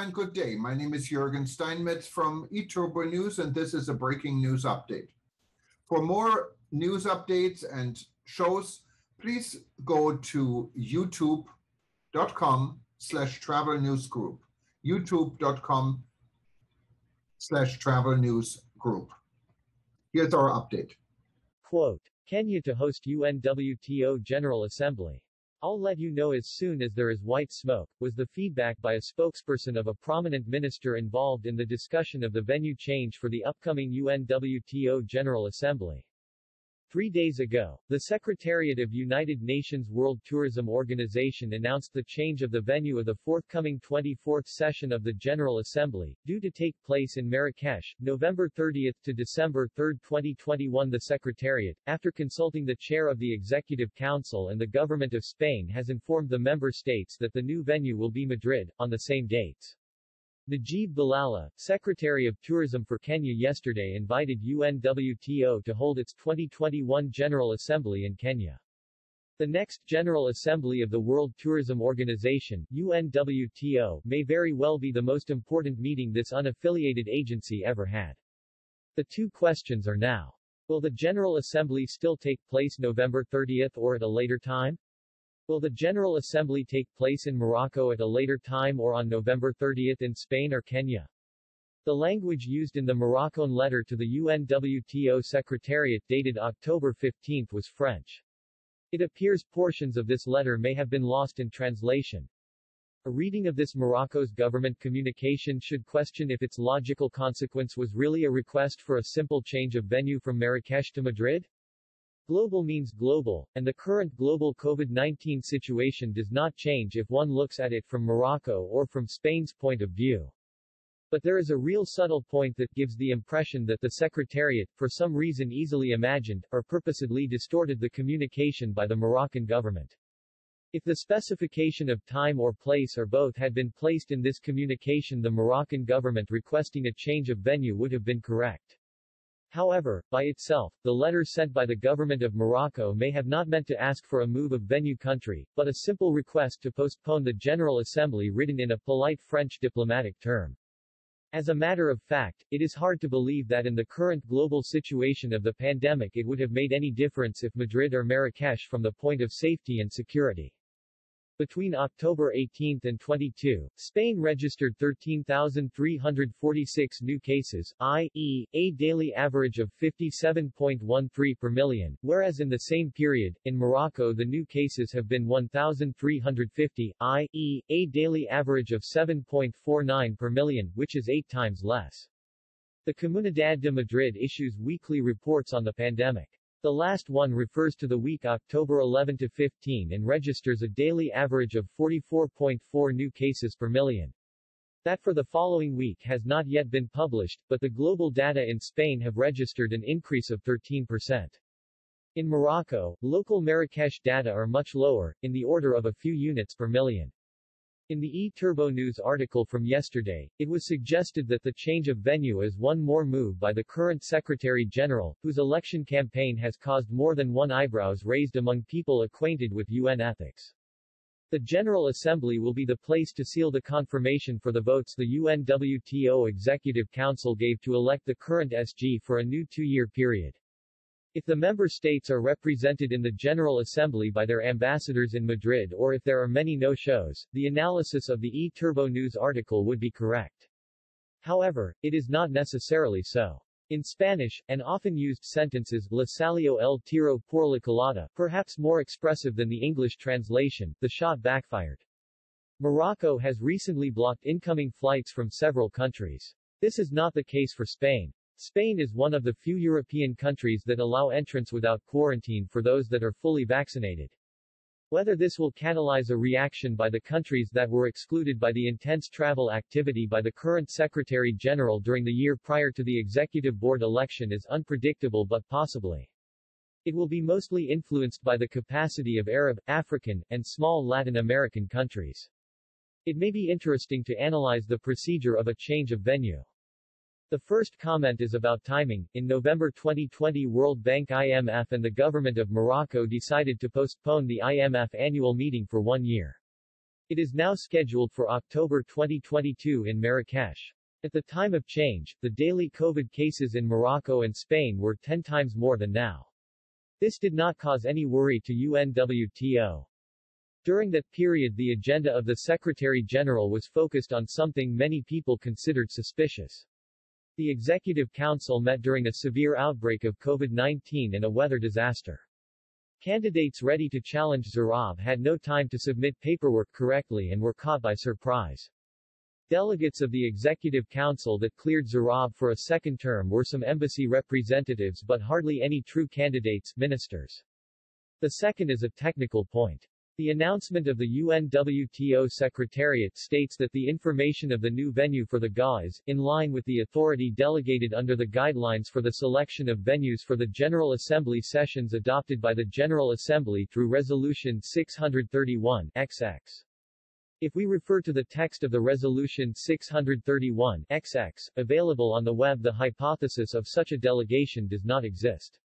and good day. My name is Jürgen Steinmetz from eTurboNews, and this is a breaking news update. For more news updates and shows, please go to youtube.com/travel news group. youtube.com/travel news group. Here's our update. Quote, Kenya to host UNWTO General Assembly. I'll let you know as soon as there is white smoke, was the feedback by a spokesperson of a prominent minister involved in the discussion of the venue change for the upcoming UNWTO General Assembly. 3 days ago, the Secretariat of United Nations World Tourism Organization announced the change of the venue of the forthcoming 24th session of the General Assembly, due to take place in Marrakesh, November 30 to December 3, 2021. The Secretariat, after consulting the chair of the Executive Council and the Government of Spain, has informed the member states that the new venue will be Madrid, on the same dates. Najib Balala, Secretary of Tourism for Kenya, yesterday invited UNWTO to hold its 2021 General Assembly in Kenya. The next General Assembly of the World Tourism Organization, UNWTO, may very well be the most important meeting this unaffiliated agency ever had. The two questions are now: will the General Assembly still take place November 30 or at a later time? Will the General Assembly take place in Morocco at a later time or on November 30 in Spain or Kenya? The language used in the Moroccan letter to the UNWTO Secretariat dated October 15 was French. It appears portions of this letter may have been lost in translation. A reading of this Morocco's government communication should question if its logical consequence was really a request for a simple change of venue from Marrakesh to Madrid. Global means global, and the current global COVID-19 situation does not change if one looks at it from Morocco or from Spain's point of view. But there is a real subtle point that gives the impression that the Secretariat, for some reason easily imagined, or purposely distorted the communication by the Moroccan government. If the specification of time or place or both had been placed in this communication, the Moroccan government requesting a change of venue would have been correct. However, by itself, the letter sent by the government of Morocco may have not meant to ask for a move of venue country, but a simple request to postpone the General Assembly written in a polite French diplomatic term. As a matter of fact, it is hard to believe that in the current global situation of the pandemic it would have made any difference if Madrid or Marrakesh from the point of safety and security. Between October 18 and 22, Spain registered 13,346 new cases, i.e., a daily average of 57.13 per million, whereas in the same period, in Morocco the new cases have been 1,350, i.e., a daily average of 7.49 per million, which is 8 times less. The Comunidad de Madrid issues weekly reports on the pandemic. The last one refers to the week October 11 to 15 and registers a daily average of 44.4 new cases per million. That for the following week has not yet been published, but the global data in Spain have registered an increase of 13%. In Morocco, local Marrakesh data are much lower, in the order of a few units per million. In the eTurboNews article from yesterday, it was suggested that the change of venue is one more move by the current Secretary-General, whose election campaign has caused more than one eyebrows raised among people acquainted with UN ethics. The General Assembly will be the place to seal the confirmation for the votes the UNWTO Executive Council gave to elect the current SG for a new 2-year period. If the member states are represented in the General Assembly by their ambassadors in Madrid or if there are many no-shows, the analysis of the eTurboNews article would be correct. However, it is not necessarily so. In Spanish, an often used sentence is "Le salió el tiro por la culata," perhaps more expressive than the English translation, "the shot backfired." Morocco has recently blocked incoming flights from several countries. This is not the case for Spain. Spain is one of the few European countries that allow entrance without quarantine for those that are fully vaccinated. Whether this will catalyze a reaction by the countries that were excluded by the intense travel activity by the current Secretary-General during the year prior to the Executive Board election is unpredictable, but possibly. It will be mostly influenced by the capacity of Arab, African, and small Latin American countries. It may be interesting to analyze the procedure of a change of venue. The first comment is about timing. In November 2020, World Bank, IMF and the government of Morocco decided to postpone the IMF annual meeting for 1 year. It is now scheduled for October 2022 in Marrakesh. At the time of change, the daily COVID cases in Morocco and Spain were 10 times more than now. This did not cause any worry to UNWTO. During that period, the agenda of the Secretary-General was focused on something many people considered suspicious. The Executive Council met during a severe outbreak of COVID-19 and a weather disaster. Candidates ready to challenge Zarrab had no time to submit paperwork correctly and were caught by surprise. Delegates of the Executive Council that cleared Zarrab for a second term were some embassy representatives but hardly any true candidates, ministers. The second is a technical point. The announcement of the UNWTO Secretariat states that the information of the new venue for the GA is, in line with the authority delegated under the guidelines for the selection of venues for the General Assembly sessions adopted by the General Assembly through Resolution 631 XX. If we refer to the text of the Resolution 631 XX, available on the web, the hypothesis of such a delegation does not exist.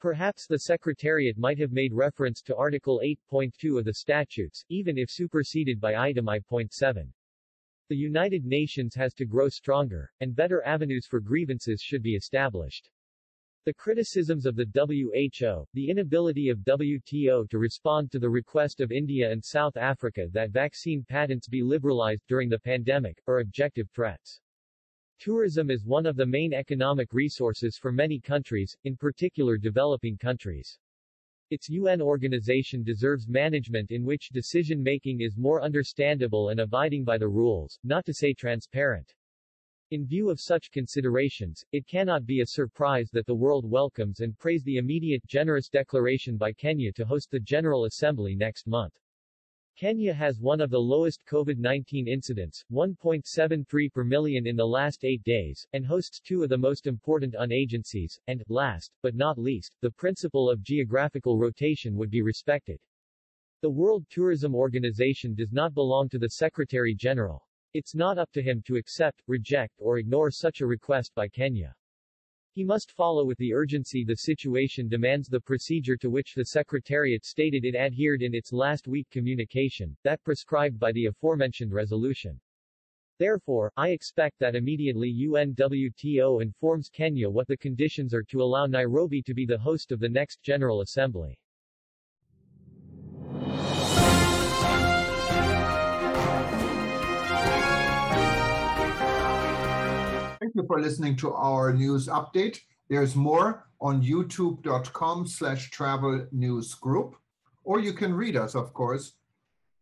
Perhaps the Secretariat might have made reference to Article 8.2 of the statutes, even if superseded by Item I.7. The United Nations has to grow stronger, and better avenues for grievances should be established. The criticisms of the WHO, the inability of WTO to respond to the request of India and South Africa that vaccine patents be liberalized during the pandemic, are objective threats. Tourism is one of the main economic resources for many countries, in particular developing countries. Its UN organization deserves management in which decision-making is more understandable and abiding by the rules, not to say transparent. In view of such considerations, it cannot be a surprise that the world welcomes and praise the immediate generous declaration by Kenya to host the General Assembly next month. Kenya has one of the lowest COVID-19 incidents, 1.73 per million in the last 8 days, and hosts two of the most important UN agencies, and, last, but not least, the principle of geographical rotation would be respected. The World Tourism Organization does not belong to the Secretary-General. It's not up to him to accept, reject, or ignore such a request by Kenya. He must follow with the urgency the situation demands the procedure to which the Secretariat stated it adhered in its last week communication, that prescribed by the aforementioned resolution. Therefore, I expect that immediately UNWTO informs Kenya what the conditions are to allow Nairobi to be the host of the next General Assembly. Thank you for listening to our news update. There's more on youtube.com/travel news group, or you can read us, of course,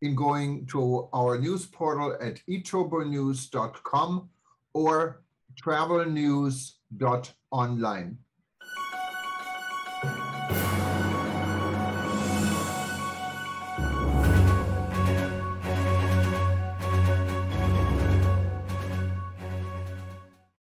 in going to our news portal at eTurboNews.com or travelnews.online.